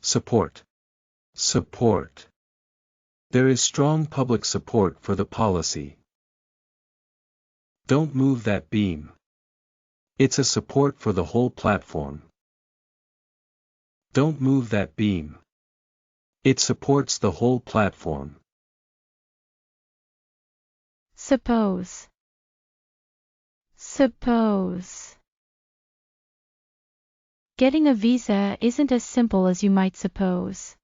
Support. Support. There is strong public support for the policy. Don't move that beam. It's a support for the whole platform. Don't move that beam. It supports the whole platform. Suppose. Suppose. Getting a visa isn't as simple as you might suppose.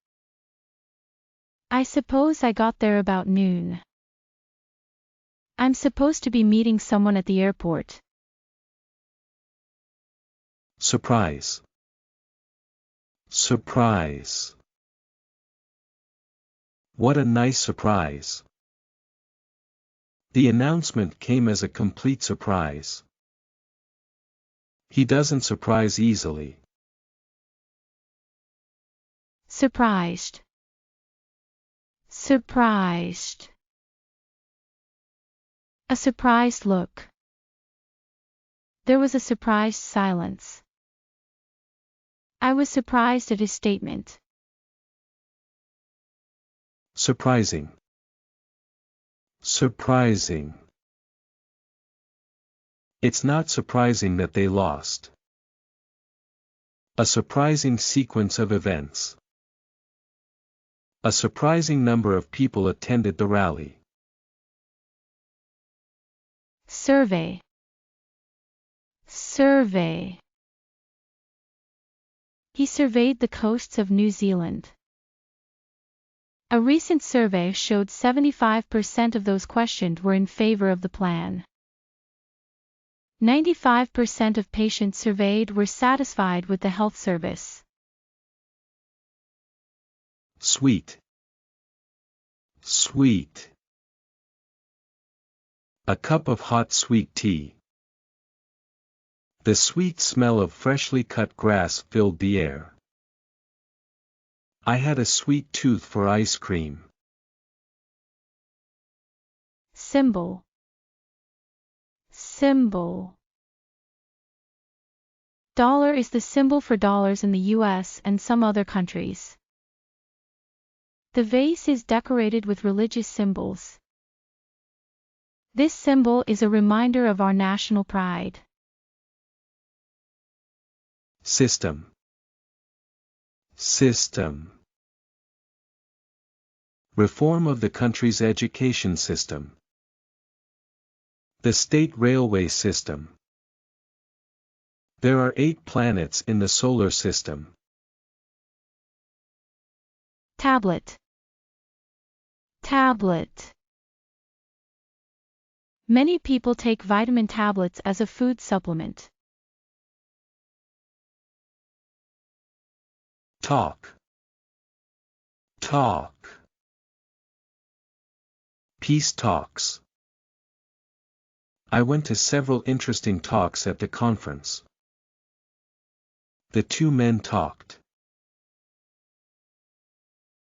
I suppose I got there about noon. I'm supposed to be meeting someone at the airport. Surprise. Surprise. What a nice surprise. The announcement came as a complete surprise. He doesn't surprise easily. Surprised. Surprised. A surprised look. There was a surprised silence. I was surprised at his statement. Surprising. Surprising. It's not surprising that they lost. A surprising sequence of events. A surprising number of people attended the rally. Survey. Survey. He surveyed the coasts of New Zealand. A recent survey showed 75% of those questioned were in favor of the plan. 95% of patients surveyed were satisfied with the health service. Sweet. Sweet. A cup of hot sweet tea. The sweet smell of freshly cut grass filled the air. I had a sweet tooth for ice cream. Symbol. Symbol. Dollar is the symbol for dollars in the US and some other countries. The vase is decorated with religious symbols. This symbol is a reminder of our national pride. System. System. Reform of the country's education system. The state railway system. There are 8 planets in the solar system. Tablet. Tablet. Many people take vitamin tablets as a food supplement. Talk. Talk. Peace talks. I went to several interesting talks at the conference. The 2 men talked.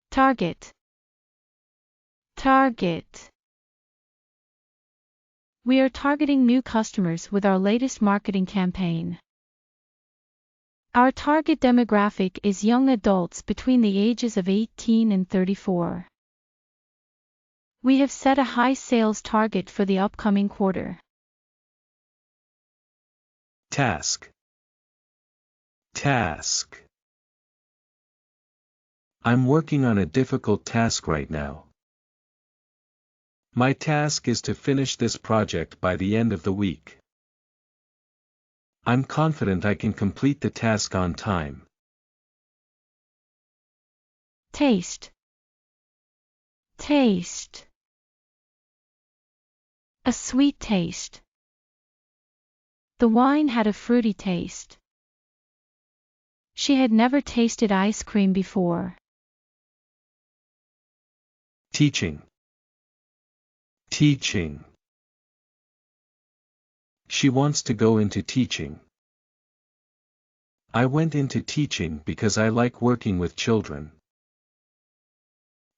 Target. Target. We are targeting new customers with our latest marketing campaign. Our target demographic is young adults between the ages of 18 and 34. We have set a high sales target for the upcoming quarter. Task. Task. I'm working on a difficult task right now. My task is to finish this project by the end of the week. I'm confident I can complete the task on time. Taste. Taste. A sweet taste. The wine had a fruity taste. She had never tasted ice cream before. Teaching. Teaching. She wants to go into teaching. I went into teaching because I like working with children.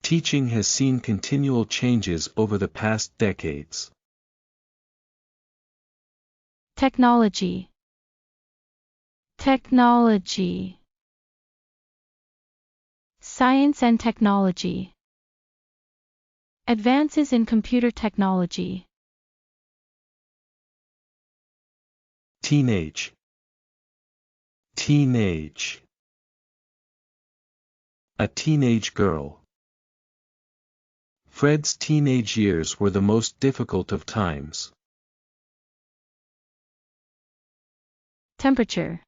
Teaching has seen continual changes over the past decades. Technology. Technology. Science and technology. Advances in computer technology. Teenage. Teenage. A teenage girl. Fred's teenage years were the most difficult of times. Temperature.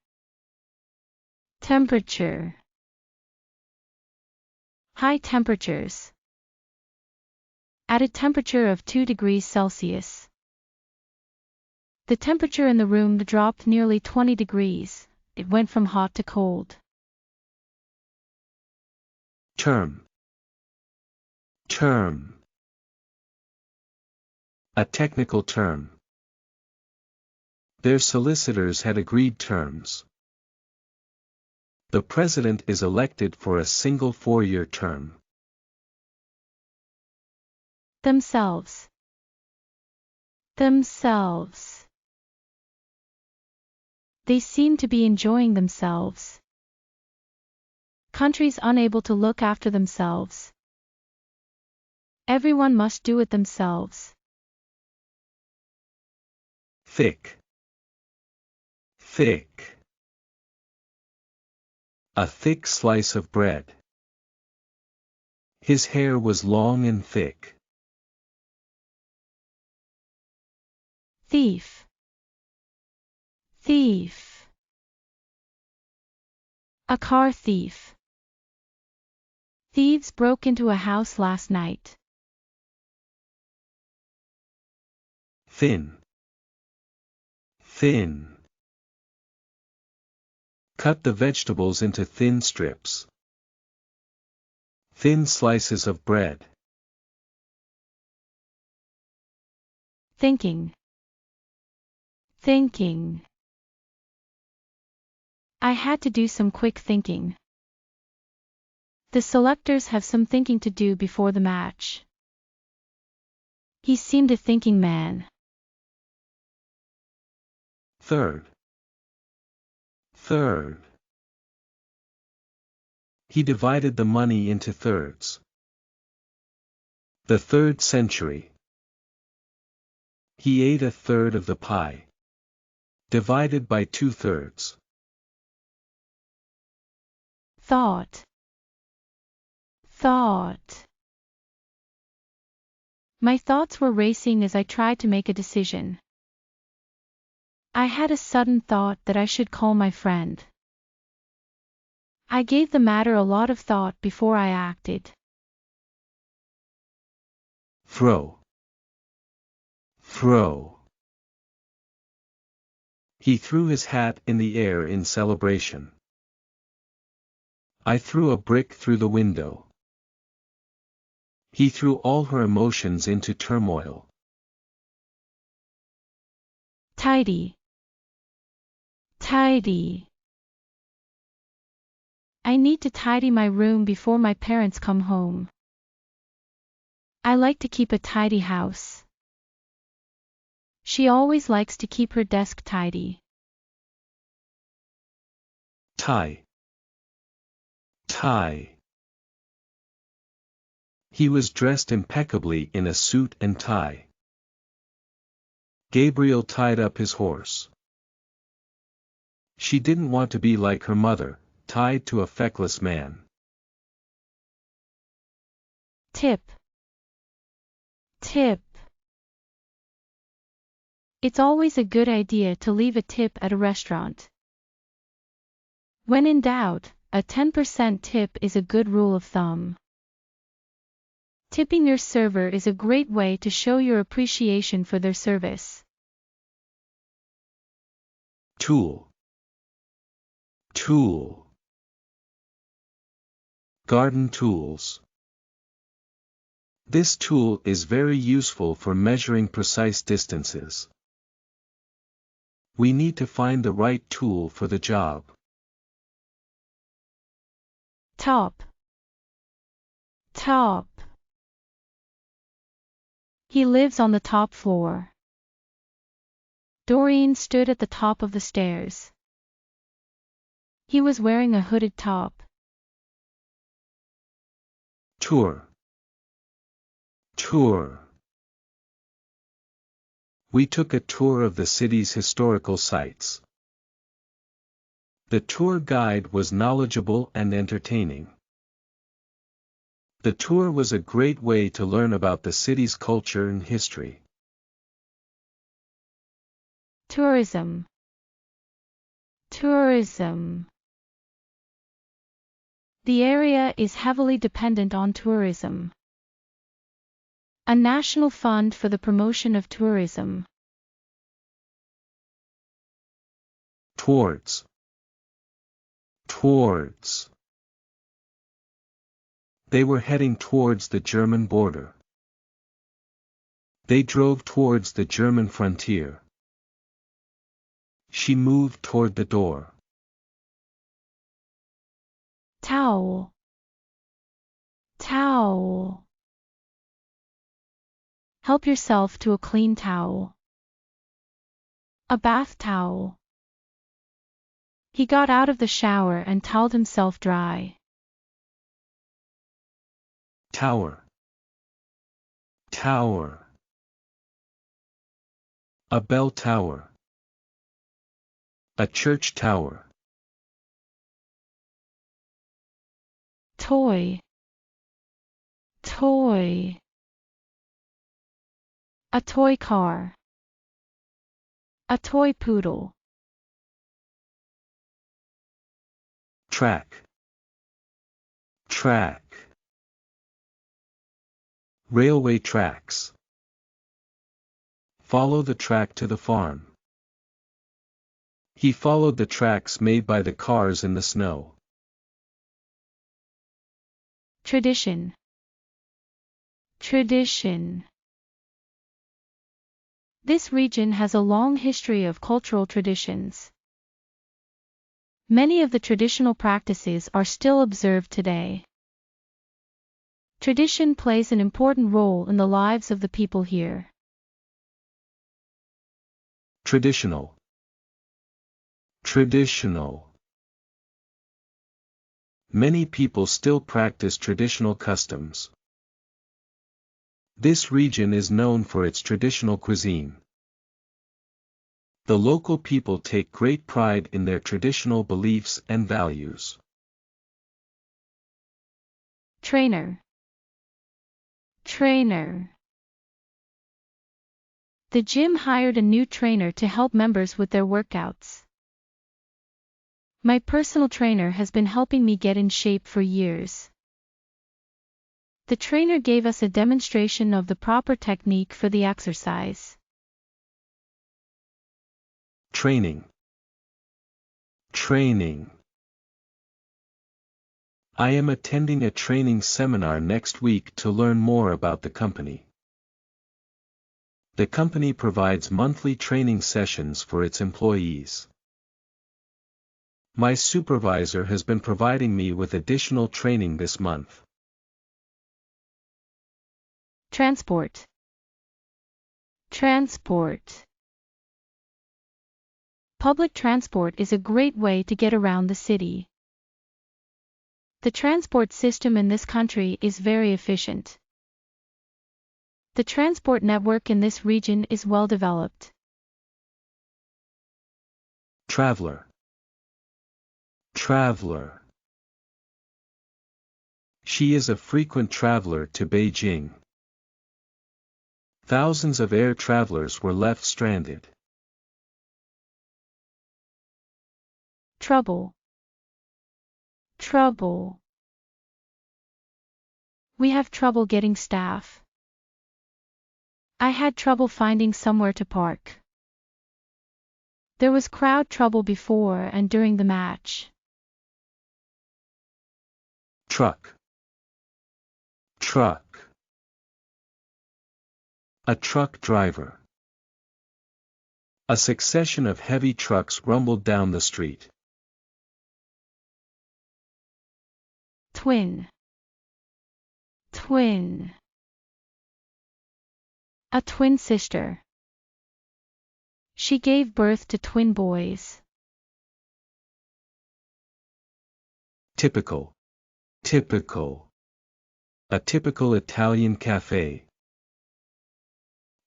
Temperature. High temperatures. At a temperature of 2 degrees Celsius. The temperature in the room dropped nearly 20 degrees. It went from hot to cold. Term. Term. A technical term. Their solicitors had agreed terms. The president is elected for a single 4-year term. Themselves. Themselves. They seem to be enjoying themselves. Countries unable to look after themselves. Everyone must do it themselves. Thick. Thick. A thick slice of bread. His hair was long and thick. Thief. Thief. A car thief. Thieves broke into a house last night. Thin. Thin. Cut the vegetables into thin strips. Thin slices of bread. Thinking. Thinking. I had to do some quick thinking. The selectors have some thinking to do before the match. He seemed a thinking man. Third. Third. He divided the money into thirds. The 3rd century. He ate a third of the pie. Divided by 2/3. Thought. Thought. My thoughts were racing as I tried to make a decision. I had a sudden thought that I should call my friend. I gave the matter a lot of thought before I acted. Throw. Throw. He threw his hat in the air in celebration. I threw a brick through the window. He threw all her emotions into turmoil. Tidy. Tidy. I need to tidy my room before my parents come home. I like to keep a tidy house. She always likes to keep her desk tidy. Tie. Tie. He was dressed impeccably in a suit and tie. Gabriel tied up his horse. She didn't want to be like her mother, tied to a feckless man. Tip. Tip. It's always a good idea to leave a tip at a restaurant. When in doubt, a 10% tip is a good rule of thumb. Tipping your server is a great way to show your appreciation for their service. Tool. Tool. Garden tools. This tool is very useful for measuring precise distances. We need to find the right tool for the job. Top. Top. He lives on the top floor. Doreen stood at the top of the stairs. He was wearing a hooded top. Tour. Tour. We took a tour of the city's historical sites. The tour guide was knowledgeable and entertaining. The tour was a great way to learn about the city's culture and history. Tourism. Tourism. The area is heavily dependent on tourism. A national fund for the promotion of tourism. Towards. Towards. They were heading towards the German border. They drove towards the German frontier. She moved toward the door. Towel. Towel. Help yourself to a clean towel. A bath towel. He got out of the shower and toweled himself dry. Tower. Tower. A bell tower. A church tower. Toy. Toy. A toy car. A toy poodle. Track. Track. Railway tracks. Follow the track to the farm. He followed the tracks made by the cars in the snow. Tradition. Tradition. This region has a long history of cultural traditions. Many of the traditional practices are still observed today. Tradition plays an important role in the lives of the people here. Traditional. Traditional. Many people still practice traditional customs. This region is known for its traditional cuisine. The local people take great pride in their traditional beliefs and values. Trainer. Trainer. The gym hired a new trainer to help members with their workouts. My personal trainer has been helping me get in shape for years. The trainer gave us a demonstration of the proper technique for the exercise. Training. Training. I am attending a training seminar next week to learn more about the company. The company provides monthly training sessions for its employees. My supervisor has been providing me with additional training this month. Transport. Transport. Public transport is a great way to get around the city. The transport system in this country is very efficient. The transport network in this region is well developed. Traveler. Traveler. She is a frequent traveler to Beijing. Thousands of air travelers were left stranded. Trouble. Trouble. We have trouble getting staff. I had trouble finding somewhere to park. There was crowd trouble before and during the match. Truck. Truck. A truck driver. A succession of heavy trucks rumbled down the street. Twin. Twin. A twin sister. She gave birth to twin boys. Typical. Typical. A typical Italian cafe.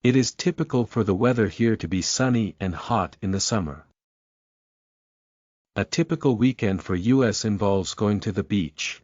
It is typical for the weather here to be sunny and hot in the summer. A typical weekend for US involves going to the beach.